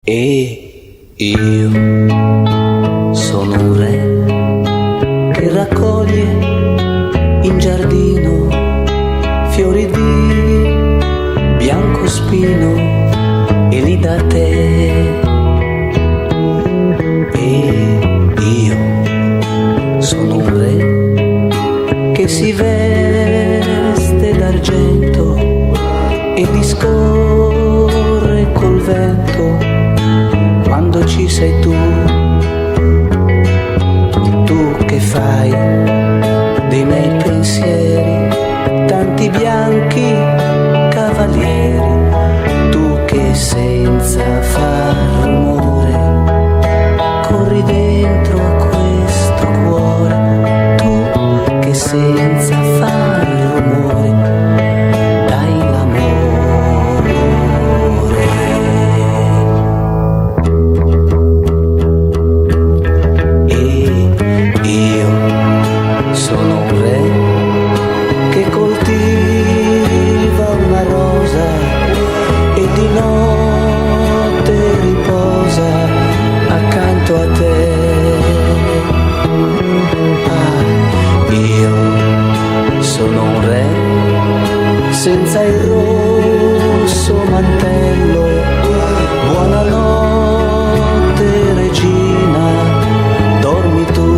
E io sono un re che raccoglie in giardino fiori di biancospino e li dà a te. E io sono un re che si veste d'argento e discorre col vento quando ci sei tu che fai dei miei pensieri tanti bianchi cavalieri, tu che senza far rumore corri dentro a questo cuore, tu che senza far rumore dai l'amore. Sono un re che coltiva una rosa e di notte riposa accanto a te. Ah, io sono un re senza il rosso mantello. Buonanotte regina, dormi tu.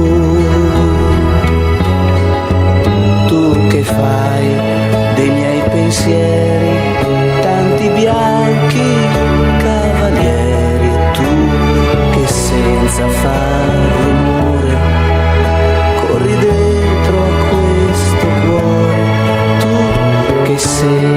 Che fai dei miei pensieri tanti bianchi cavalieri, tu che senza far rumore corri dentro a questo cuore, tu che sei